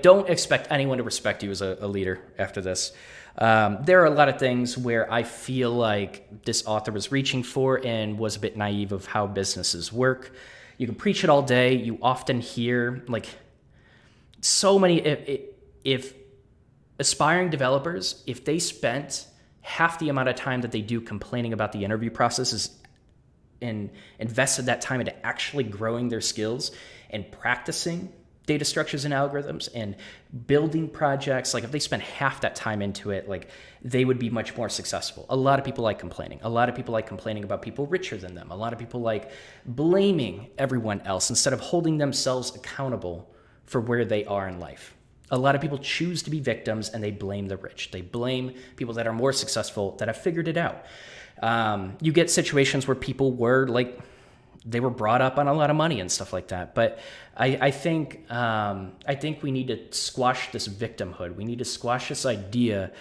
Don't expect anyone to respect you as a leader after this. There are a lot of things where I feel like this author was reaching for and was a bit naive of how businesses work. You can preach it all day. You often hear like so many, if aspiring developers, if they spent half the amount of time that they do complaining about the interview processes and invested that time into actually growing their skills and practicing data structures and algorithms and building projects, like if they spent half that time into it, like they would be much more successful. A lot of people like complaining. A lot of people like complaining about people richer than them. A lot of people like blaming everyone else instead of holding themselves accountable for where they are in life. A lot of people choose to be victims and they blame the rich. They blame people that are more successful, that have figured it out. You get situations where people were like, they were brought up on a lot of money and stuff like that. But I think we need to squash this victimhood. We need to squash this idea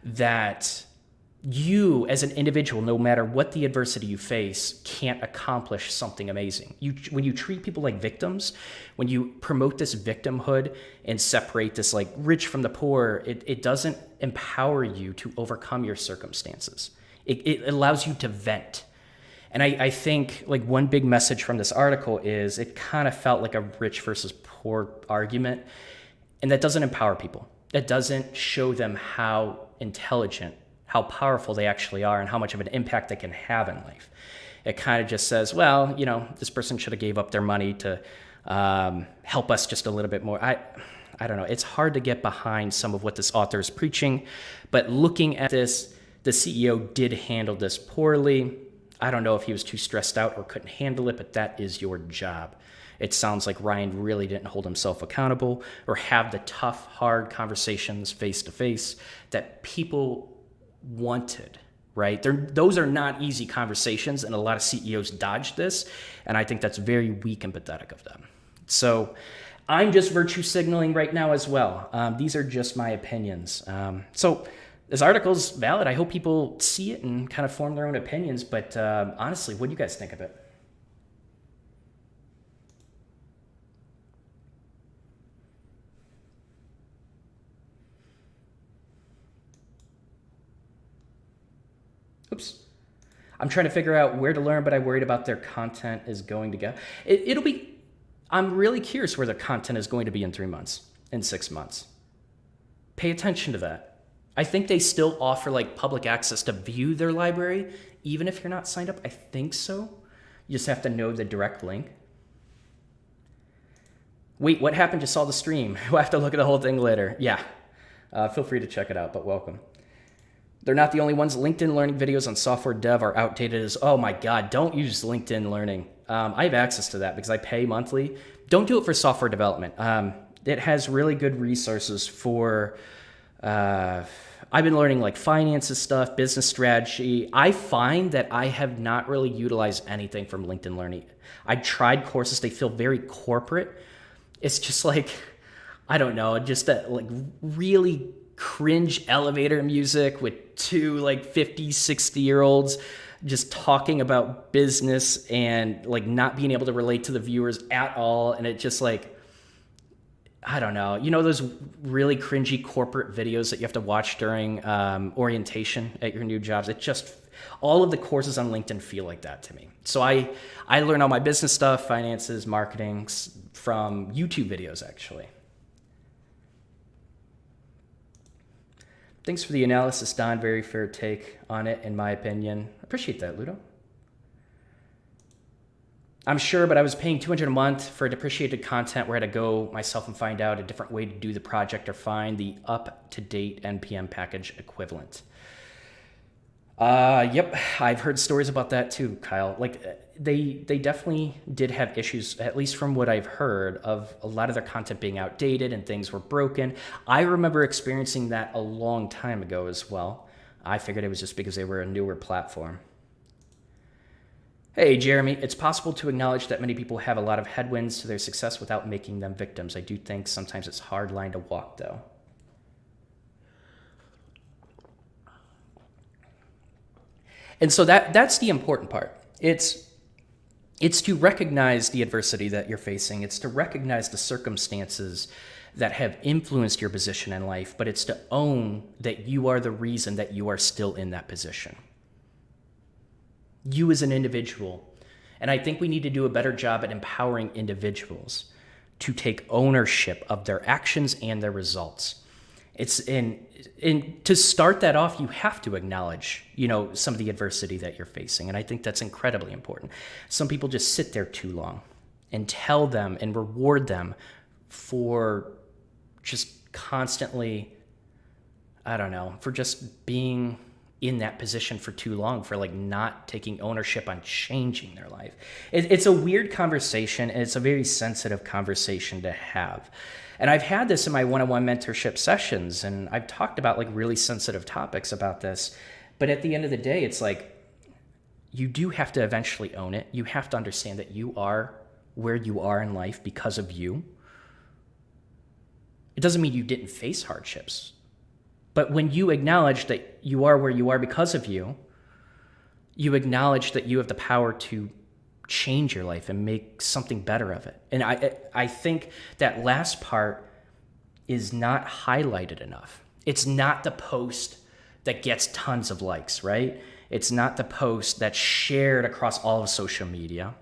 that you as an individual, no matter what the adversity you face, can't accomplish something amazing. When you treat people like victims, when you promote this victimhood and separate this like rich from the poor, it doesn't empower you to overcome your circumstances. It allows you to vent. And I think like one big message from this article is it kind of felt like a rich versus poor argument. And that doesn't empower people. That doesn't show them how intelligent, how powerful they actually are and how much of an impact they can have in life. It kind of just says, well, you know, this person should have gave up their money to help us just a little bit more. I don't know. It's hard to get behind some of what this author is preaching, but looking at this The CEO did handle this poorly. I don't know if he was too stressed out or couldn't handle it, but that is your job. It sounds like Ryan really didn't hold himself accountable or have the tough, hard conversations face to face that people wanted, right? Those are not easy conversations, and a lot of CEOs dodge this, and I think that's very weak and pathetic of them. So I'm just virtue signaling right now as well. These are just my opinions. So this article's valid. I hope people see it and kind of form their own opinions, but honestly, what do you guys think of it? Oops. I'm trying to figure out where to learn, but I'm worried about their content is going to go. I'm really curious where their content is going to be in 3 months, in 6 months. Pay attention to that. I think they still offer like public access to view their library, even if you're not signed up. I think so. You just have to know the direct link. Wait, what happened? Just saw the stream. We'll have to look at the whole thing later. Yeah. Feel free to check it out, but welcome. They're not the only ones. LinkedIn Learning videos on software dev are outdated as, oh my God, don't use LinkedIn Learning. I have access to that because I pay monthly. Don't do it for software development. It has really good resources for, I've been learning like finances stuff, business strategy. I find that I have not really utilized anything from LinkedIn Learning. I tried courses. They feel very corporate. It's just like, I don't know, just that like really cringe elevator music with two like 50, 60-year-olds just talking about business and like not being able to relate to the viewers at all. And it just like, I don't know, you know, those really cringy corporate videos that you have to watch during orientation at your new jobs. It just, all of the courses on LinkedIn feel like that to me. So I learn all my business stuff, finances, marketing from YouTube videos, actually. Thanks for the analysis, Don. Very fair take on it, in my opinion. Appreciate that, Ludo. I'm sure, but I was paying $200 a month for depreciated content where I had to go myself and find out a different way to do the project or find the up-to-date NPM package equivalent. Yep, I've heard stories about that too, Kyle. Like they definitely did have issues, at least from what I've heard, of a lot of their content being outdated and things were broken. I remember experiencing that a long time ago as well. I figured it was just because they were a newer platform. Hey, Jeremy, it's possible to acknowledge that many people have a lot of headwinds to their success without making them victims. I do think sometimes it's a hard line to walk, though. And so that's the important part. It's to recognize the adversity that you're facing. It's to recognize the circumstances that have influenced your position in life, but it's to own that you are the reason that you are still in that position. You as an individual. And I think we need to do a better job at empowering individuals to take ownership of their actions and their results. It's to start that off, you have to acknowledge, you know, some of the adversity that you're facing. And I think that's incredibly important. Some people just sit there too long and tell them and reward them for just constantly, I don't know, for just being in that position for too long, for like not taking ownership on changing their life. It's a weird conversation, and it's a very sensitive conversation to have. And I've had this in my one-on-one mentorship sessions, and I've talked about like really sensitive topics about this. But at the end of the day, it's like, you do have to eventually own it. You have to understand that you are where you are in life because of you. It doesn't mean you didn't face hardships. But when you acknowledge that you are where you are because of you, you acknowledge that you have the power to change your life and make something better of it. And I think that last part is not highlighted enough. It's not the post that gets tons of likes, right? It's not the post that's shared across all of social media.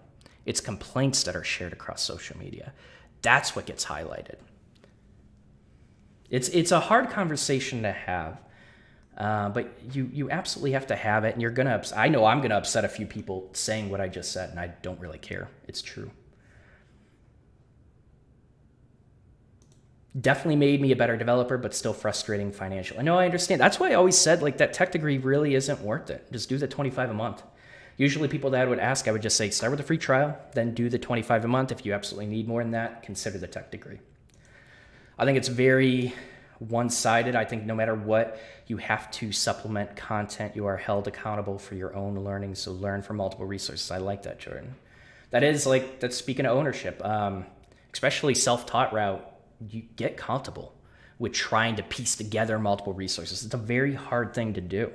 It's complaints that are shared across social media. That's what gets highlighted. It's a hard conversation to have, but you absolutely have to have it, and you're gonna. I know I'm gonna upset a few people saying what I just said, and I don't really care. It's true. Definitely made me a better developer, but still frustrating financial. I know, I understand. That's why I always said like that tech degree really isn't worth it. Just do the 25 a month. Usually people that would ask, I would just say start with a free trial, then do the 25 a month. If you absolutely need more than that, consider the tech degree. I think it's very one-sided. I think no matter what, you have to supplement content. You are held accountable for your own learning. So learn from multiple resources. I like that, Jordan. That's speaking of ownership, especially self-taught route. You get comfortable with trying to piece together multiple resources. It's a very hard thing to do.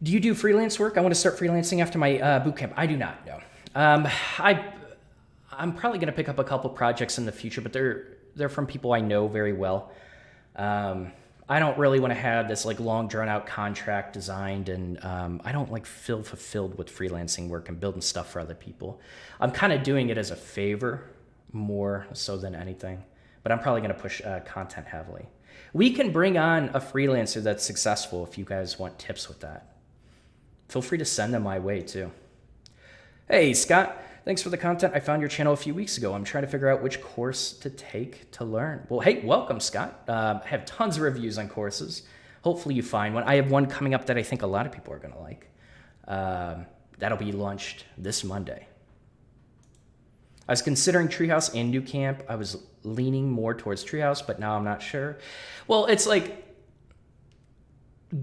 Do you do freelance work? I want to start freelancing after my boot camp. I do not, no. I'm probably going to pick up a couple projects in the future, but they're from people I know very well. I don't really want to have this like long drawn out contract designed, and I don't like feel fulfilled with freelancing work and building stuff for other people. I'm kind of doing it as a favor more so than anything, but I'm probably going to push content heavily. We can bring on a freelancer that's successful if you guys want tips with that. Feel free to send them my way too. Hey, Scott. Thanks for the content. I found your channel a few weeks ago. I'm trying to figure out which course to take to learn. Well, hey, welcome, Scott. I have tons of reviews on courses. Hopefully you find one. I have one coming up that I think a lot of people are going to like. That'll be launched this Monday. I was considering Treehouse and New Camp. I was leaning more towards Treehouse, but now I'm not sure. Well, it's like,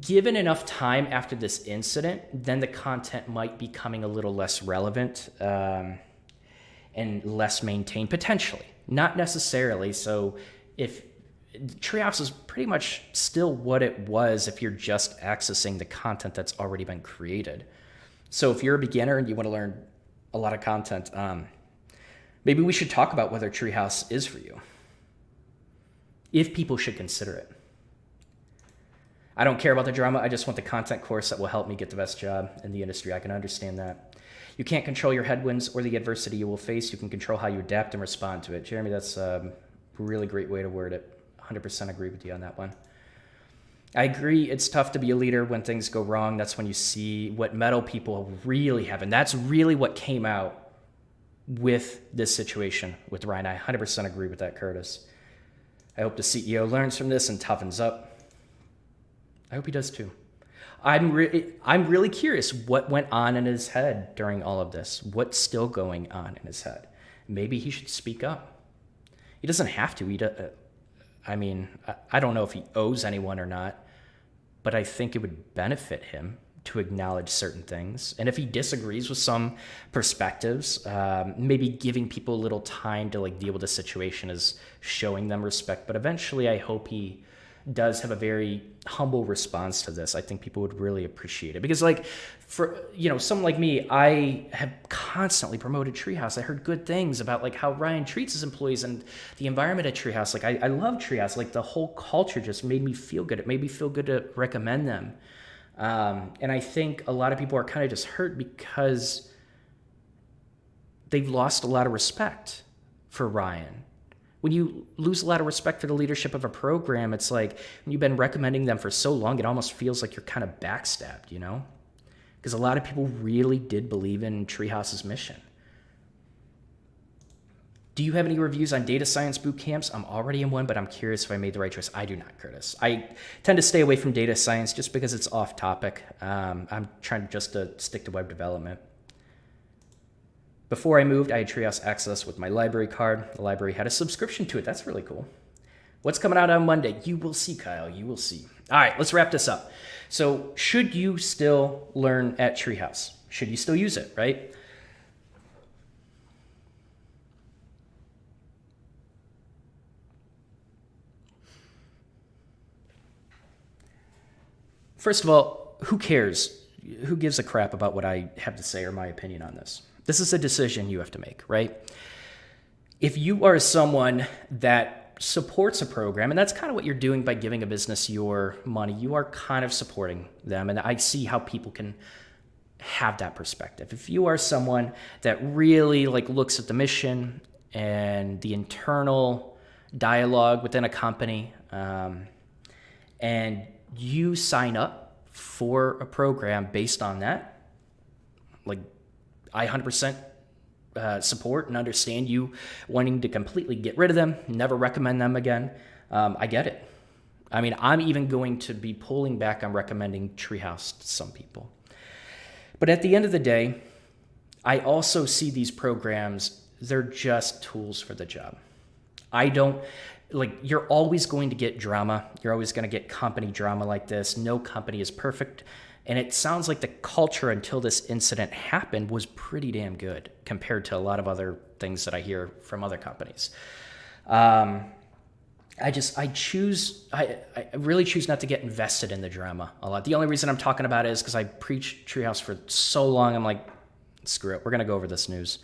given enough time after this incident, then the content might be becoming a little less relevant and less maintained, potentially. Not necessarily. So if Treehouse is pretty much still what it was if you're just accessing the content that's already been created. So if you're a beginner and you want to learn a lot of content, maybe we should talk about whether Treehouse is for you, if people should consider it. I don't care about the drama. I just want the content course that will help me get the best job in the industry. I can understand that. You can't control your headwinds or the adversity you will face. You can control how you adapt and respond to it. Jeremy, that's a really great way to word it. 100% agree with you on that one. I agree. It's tough to be a leader when things go wrong. That's when you see what metal people really have. And that's really what came out with this situation with Ryan. I 100% agree with that, Curtis. I hope the CEO learns from this and toughens up. I hope he does too. I'm really curious what went on in his head during all of this. What's still going on in his head? Maybe he should speak up. He doesn't have to. I don't know if he owes anyone or not, but I think it would benefit him to acknowledge certain things. And if he disagrees with some perspectives, maybe giving people a little time to like deal with the situation is showing them respect. But eventually, I hope he does have a very humble response to this. I think people would really appreciate it because like for, someone like me, I have constantly promoted Treehouse. I heard good things about like how Ryan treats his employees and the environment at Treehouse. Like I love Treehouse. Like the whole culture just made me feel good. It made me feel good to recommend them. And I think a lot of people are kind of just hurt because they've lost a lot of respect for Ryan. When you lose a lot of respect for the leadership of a program, it's like when you've been recommending them for so long, it almost feels like you're kind of backstabbed, Because a lot of people really did believe in Treehouse's mission. Do you have any reviews on data science boot camps? I'm already in one, but I'm curious if I made the right choice. I do not, Curtis. I tend to stay away from data science just because it's off topic. I'm trying just to stick to web development. Before I moved, I had Treehouse access with my library card. The library had a subscription to it. That's really cool. What's coming out on Monday? You will see, Kyle. You will see. All right, let's wrap this up. So should you still learn at Treehouse? Should you still use it, right? First of all, who cares? Who gives a crap about what I have to say or my opinion on this? This is a decision you have to make, right? If you are someone that supports a program, and that's kind of what you're doing by giving a business your money, you are kind of supporting them. And I see how people can have that perspective. If you are someone that really like looks at the mission and the internal dialogue within a company, and you sign up for a program based on that, like I 100% support and understand you wanting to completely get rid of them, never recommend them again. I get it. I mean, I'm even going to be pulling back on recommending Treehouse to some people. But at the end of the day, I also see these programs, they're just tools for the job. You're always going to get drama. You're always going to get company drama like this. No company is perfect. And it sounds like the culture until this incident happened was pretty damn good compared to a lot of other things that I hear from other companies. I really choose not to get invested in the drama a lot. The only reason I'm talking about it is because I preached Treehouse for so long. I'm like, screw it. We're going to go over this news.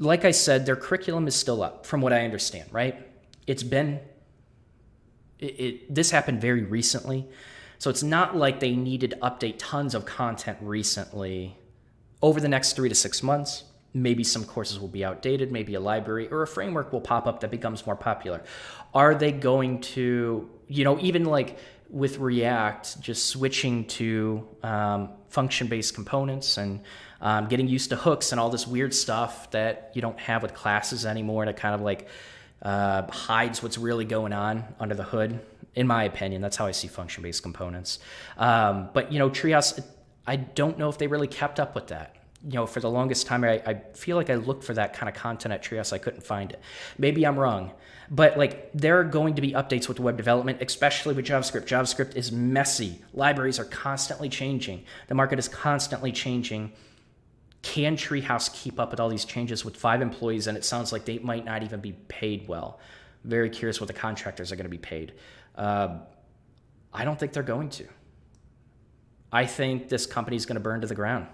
Like I said, their curriculum is still up from what I understand, right? This happened very recently. So it's not like they needed to update tons of content recently. Over the next 3 to 6 months, maybe some courses will be outdated, maybe a library or a framework will pop up that becomes more popular. Are they going to, even like with React, just switching to function-based components and getting used to hooks and all this weird stuff that you don't have with classes anymore that kind of like hides what's really going on under the hood? In my opinion, that's how I see function-based components. But Treehouse, I don't know if they really kept up with that. For the longest time, I feel like I looked for that kind of content at Treehouse. I couldn't find it. Maybe I'm wrong. But there are going to be updates with web development, especially with JavaScript. JavaScript is messy. Libraries are constantly changing. The market is constantly changing. Can Treehouse keep up with all these changes with 5 employees? And it sounds like they might not even be paid well. Very curious what the contractors are going to be paid. I don't think they're going to. I think this company is going to burn to the ground.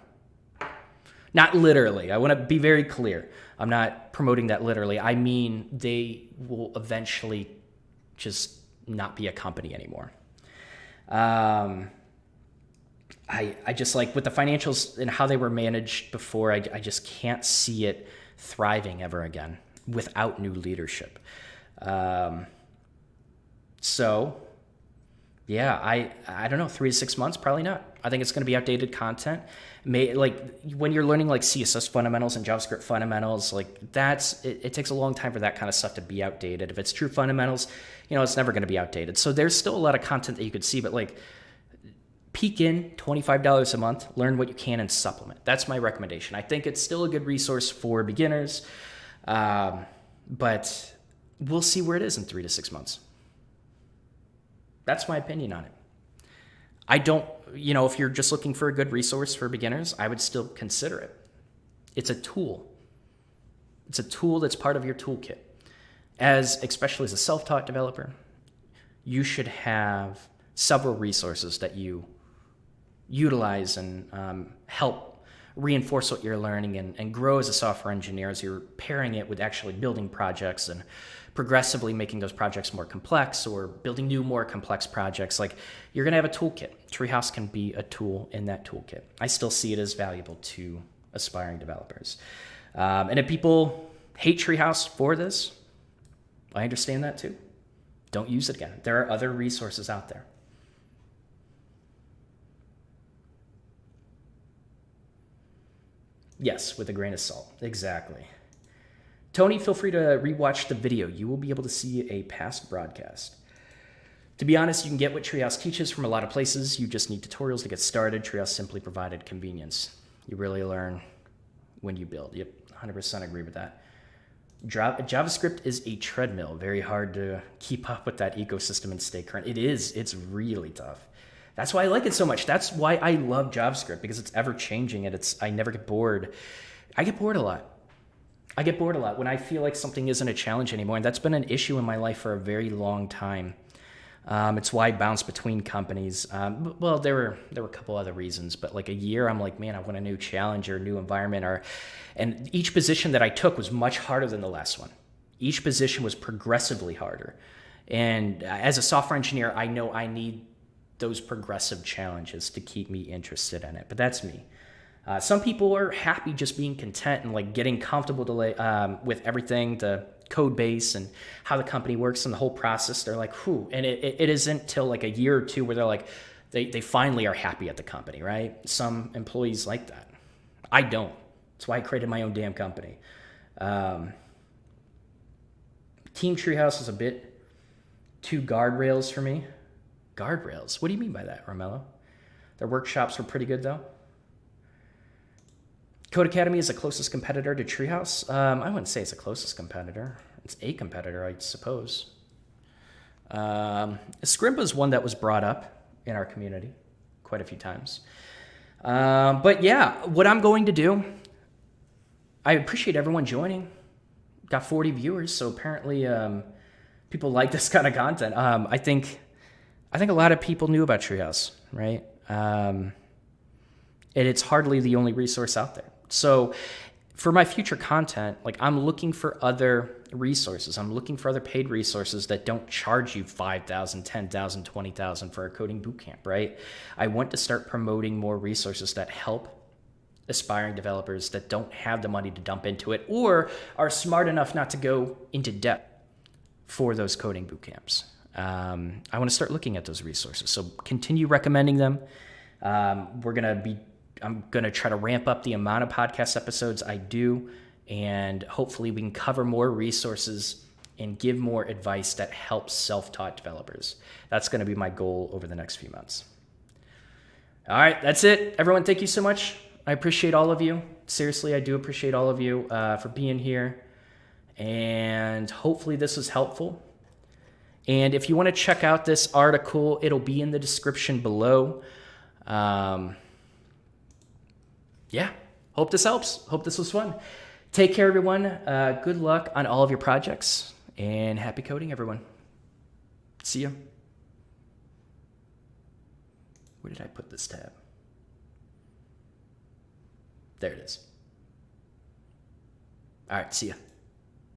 Not literally. I want to be very clear. I'm not promoting that literally. I mean, they will eventually just not be a company anymore. I just with the financials and how they were managed before, I just can't see it thriving ever again without new leadership. So, yeah, I don't know, 3 to 6 months, probably not. I think it's going to be outdated content. When you're learning CSS fundamentals and JavaScript fundamentals, it takes a long time for that kind of stuff to be outdated. If it's true fundamentals, it's never going to be outdated. So there's still a lot of content that you could see, but peek in, $25 a month, learn what you can and supplement. That's my recommendation. I think it's still a good resource for beginners, but we'll see where it is in 3 to 6 months. That's my opinion on it. I don't, if you're just looking for a good resource for beginners, I would still consider it. It's a tool. It's a tool that's part of your toolkit. Especially as a self-taught developer, you should have several resources that you utilize and help reinforce what you're learning and grow as a software engineer as you're pairing it with actually building projects and progressively making those projects more complex or building new, more complex projects. You're going to have a toolkit. Treehouse can be a tool in that toolkit. I still see it as valuable to aspiring developers. And if people hate Treehouse for this, I understand that too. Don't use it again. There are other resources out there. Yes, with a grain of salt. Exactly. Tony, feel free to rewatch the video. You will be able to see a past broadcast. To be honest, you can get what Treehouse teaches from a lot of places. You just need tutorials to get started. Treehouse simply provided convenience. You really learn when you build. Yep, 100% agree with that. JavaScript is a treadmill. Very hard to keep up with that ecosystem and stay current. It is. It's really tough. That's why I like it so much. That's why I love JavaScript, because it's ever changing and I never get bored. I get bored a lot. When I feel like something isn't a challenge anymore, and that's been an issue in my life for a very long time. It's why I bounce between companies. Well, there were a couple other reasons, but a year, I'm like, man, I want a new challenge or a new environment. And each position that I took was much harder than the last one. Each position was progressively harder. And as a software engineer, I know I need those progressive challenges to keep me interested in it. But that's me. Some people are happy just being content and getting comfortable with everything. code base and how the company works and the whole process, they're like, whew. And it isn't till like a year or two where they're like, they finally are happy at the company, right? Some employees like that. I don't. That's why I created my own damn company. Team Treehouse is a bit too guardrails for me. Guardrails? What do you mean by that, Romello? Their workshops were pretty good, though. Code Academy is the closest competitor to Treehouse. I wouldn't say it's the closest competitor. It's a competitor, I suppose. Scrimba is one that was brought up in our community quite a few times. But yeah, what I'm going to do, I appreciate everyone joining. Got 40 viewers, so apparently people like this kind of content. I think a lot of people knew about Treehouse, right? And it's hardly the only resource out there. So for my future content, like I'm looking for other resources. I'm looking for other paid resources that don't charge you $5,000, $10,000, $20,000 for a coding bootcamp, right? I want to start promoting more resources that help aspiring developers that don't have the money to dump into it or are smart enough not to go into debt for those coding bootcamps. I want to start looking at those resources. So continue recommending them. I'm going to try to ramp up the amount of podcast episodes I do, and hopefully we can cover more resources and give more advice that helps self-taught developers. That's going to be my goal over the next few months. All right, that's it. Everyone, thank you so much. I appreciate all of you. Seriously, I do appreciate all of you for being here. And hopefully this was helpful. And if you want to check out this article, it'll be in the description below. Yeah, hope this helps. Hope this was fun. Take care, everyone. Good luck on all of your projects. And happy coding, everyone. See ya. Where did I put this tab? There it is. All right, see ya.